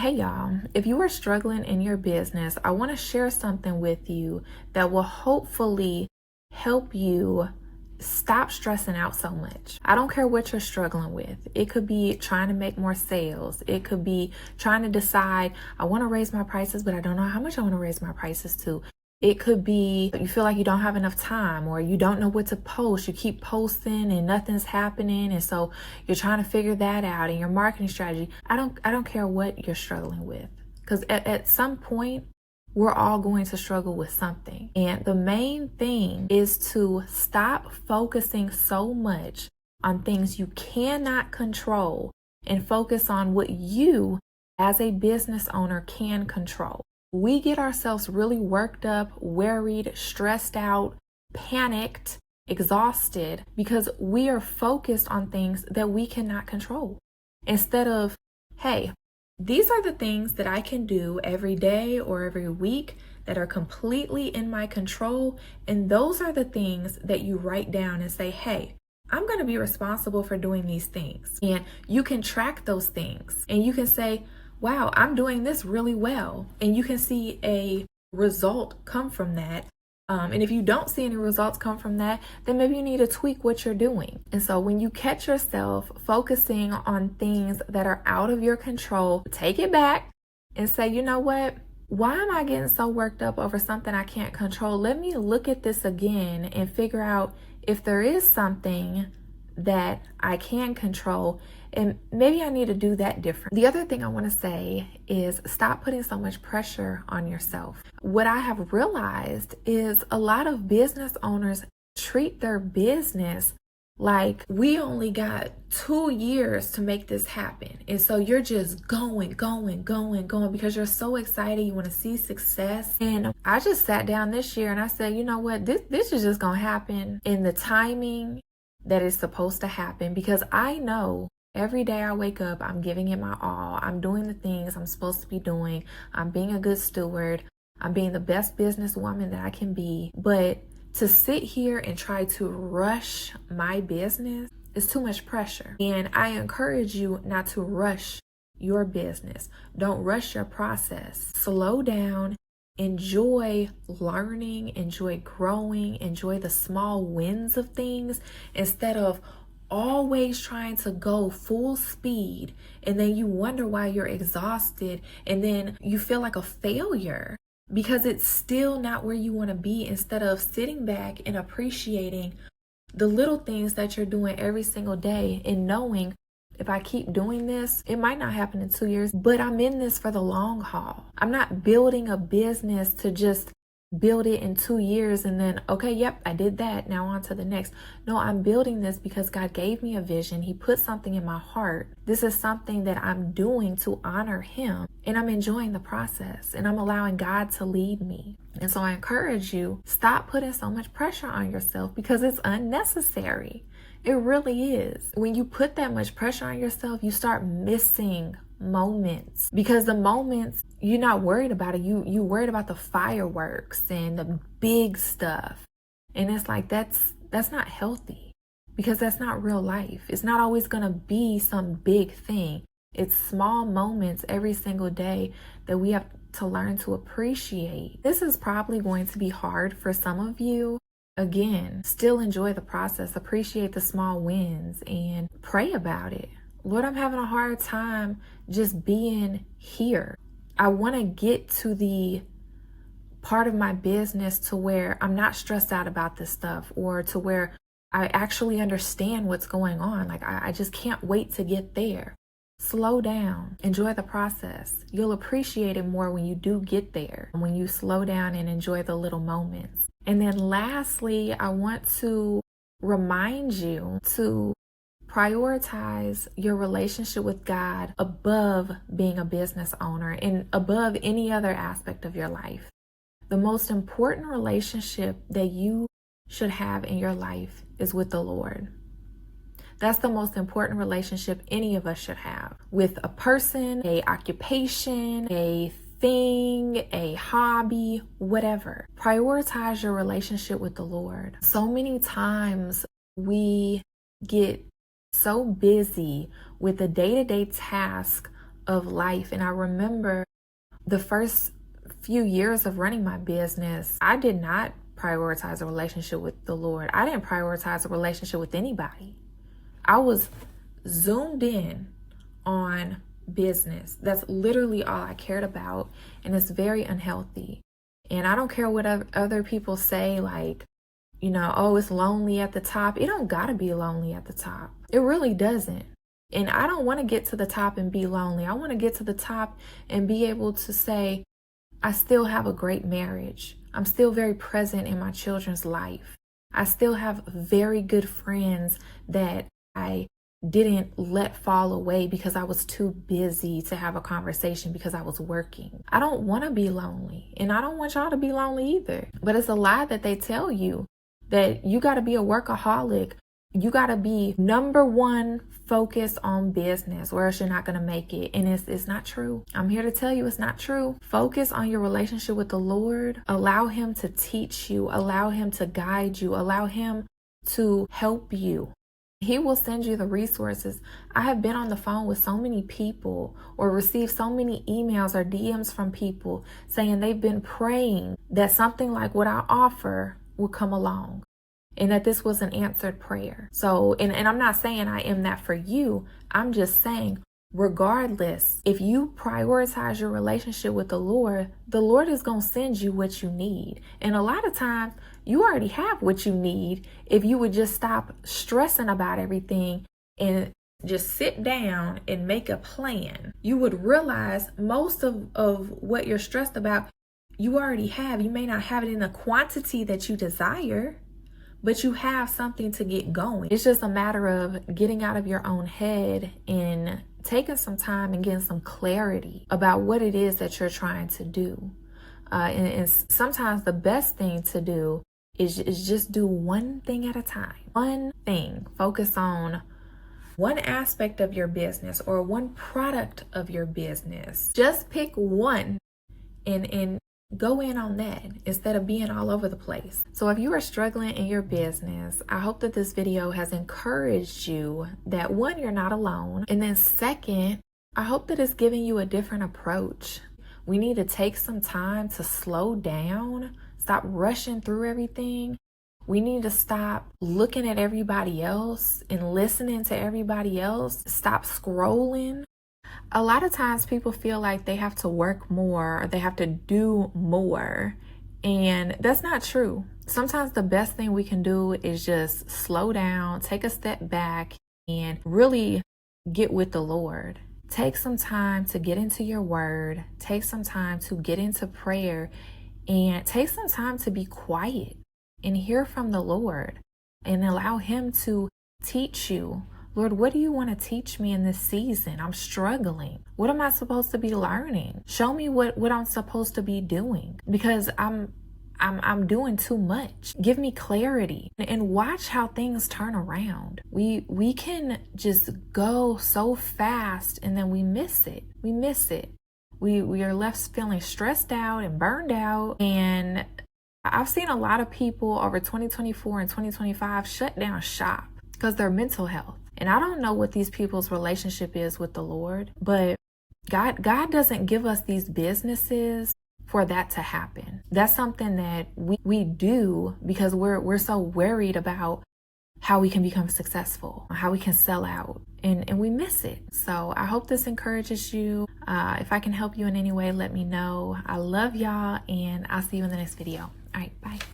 Hey y'all, if you are struggling in your business, I want to share something with you that will hopefully help you stop stressing out so much. I don't care what you're struggling with. It could be trying to make more sales. It could be trying to decide, I want to raise my prices, but I don't know how much I want to raise my prices to. It could be you feel like you don't have enough time, or you don't know what to post. You keep posting and nothing's happening, and so you're trying to figure that out in your marketing strategy. I don't care what you're struggling with, because at some point we're all going to struggle with something. And the main thing is to stop focusing so much on things you cannot control and focus on what you as a business owner can control. We get ourselves really worked up, worried, stressed out, panicked, exhausted because we are focused on things that we cannot control. Instead of, hey, these are the things that I can do every day or every week that are completely in my control. And those are the things that you write down and say, hey, I'm going to be responsible for doing these things. And you can track those things and you can say, wow, I'm doing this really well. And you can see a result come from that. And if you don't see any results come from that, then maybe you need to tweak what you're doing. And so when you catch yourself focusing on things that are out of your control, take it back and say, you know what? Why am I getting so worked up over something I can't control? Let me look at this again and figure out if there is something that I can control, and maybe I need to do that different. The other thing I want to say is stop putting so much pressure on yourself. What I have realized is a lot of business owners treat their business like we only got 2 years to make this happen. And so you're just going because you're so excited. You want to see success. And I just sat down this year and I said, you know what, this is just going to happen in the timing that is supposed to happen, because I know every day I wake up, I'm giving it my all. I'm doing the things I'm supposed to be doing. I'm being a good steward. I'm being the best businesswoman that I can be. But to sit here and try to rush my business is too much pressure. And I encourage you not to rush your business. Don't rush your process. Slow down. Enjoy learning, enjoy growing, enjoy the small wins of things instead of always trying to go full speed, and then you wonder why you're exhausted and then you feel like a failure because it's still not where you want to be, instead of sitting back and appreciating the little things that you're doing every single day and knowing, if I keep doing this, it might not happen in 2 years, but I'm in this for the long haul. I'm not building a business to just build it in 2 years and then, okay, yep, I did that. Now on to the next. No, I'm building this because God gave me a vision. He put something in my heart. This is something that I'm doing to honor Him, and I'm enjoying the process, and I'm allowing God to lead me. And so I encourage you, stop putting so much pressure on yourself because it's unnecessary. It really is. When you put that much pressure on yourself, you start missing moments, because the moments you're not worried about it. You worried about the fireworks and the big stuff. And it's like, that's not healthy, because that's not real life. It's not always going to be some big thing. It's small moments every single day that we have to learn to appreciate. This is probably going to be hard for some of you. Again, still enjoy the process, appreciate the small wins, and pray about it. Lord, I'm having a hard time just being here. I want to get to the part of my business to where I'm not stressed out about this stuff, or to where I actually understand what's going on. Like, I just can't wait to get there. Slow down, enjoy the process. You'll appreciate it more when you do get there, when you slow down and enjoy the little moments. And then lastly, I want to remind you to prioritize your relationship with God above being a business owner and above any other aspect of your life. The most important relationship that you should have in your life is with the Lord. That's the most important relationship any of us should have with a person, a occupation, a thing, a hobby, whatever. Prioritize your relationship with the Lord. So many times we get so busy with the day-to-day task of life. And I remember the first few years of running my business, I did not prioritize a relationship with the Lord. I didn't prioritize a relationship with anybody. I was zoomed in on business. That's literally all I cared about. And it's very unhealthy. And I don't care what other people say, like, you know, oh, it's lonely at the top. It don't gotta be lonely at the top. It really doesn't. And I don't want to get to the top and be lonely. I want to get to the top and be able to say, I still have a great marriage. I'm still very present in my children's life. I still have very good friends that I didn't let fall away because I was too busy to have a conversation because I was working. I don't want to be lonely, and I don't want y'all to be lonely either. But it's a lie that they tell you, that you got to be a workaholic. You got to be number one focused on business, or else you're not going to make it. And it's not true. I'm here to tell you it's not true. Focus on your relationship with the Lord. Allow him to teach you. Allow him to guide you. Allow him to help you. He will send you the resources. I have been on the phone with so many people, or received so many emails or DMs from people saying they've been praying that something like what I offer will come along, and that this was an answered prayer. So, and I'm not saying I am that for you. I'm just saying, regardless, if you prioritize your relationship with the Lord is going to send you what you need. And a lot of times you already have what you need if you would just stop stressing about everything and just sit down and make a plan. You would realize most of what you're stressed about, you already have. You may not have it in the quantity that you desire, but you have something to get going. It's just a matter of getting out of your own head and taking some time and getting some clarity about what it is that you're trying to do. And sometimes the best thing to do is just do one thing at a time. One thing. Focus on one aspect of your business or one product of your business. Just pick one and go in on that instead of being all over the place. So if you are struggling in your business, I hope that this video has encouraged you that, one, you're not alone. And then second, I hope that it's giving you a different approach. We need to take some time to slow down, stop rushing through everything. We need to stop looking at everybody else and listening to everybody else. Stop scrolling. A lot of times people feel like they have to work more or they have to do more, and that's not true. Sometimes the best thing we can do is just slow down, take a step back, and really get with the Lord. Take some time to get into your word, take some time to get into prayer, and take some time to be quiet and hear from the Lord and allow him to teach you. Lord, what do you want to teach me in this season? I'm struggling. What am I supposed to be learning? Show me what I'm supposed to be doing, because I'm doing too much. Give me clarity and watch how things turn around. We can just go so fast and then we miss it. We are left feeling stressed out and burned out. And I've seen a lot of people over 2024 and 2025 shut down shop because their mental health. And I don't know what these people's relationship is with the Lord, but God doesn't give us these businesses for that to happen. That's something that we do because we're so worried about how we can become successful, how we can sell out, and we miss it. So I hope this encourages you. If I can help you in any way, let me know. I love y'all, and I'll see you in the next video. All right, bye.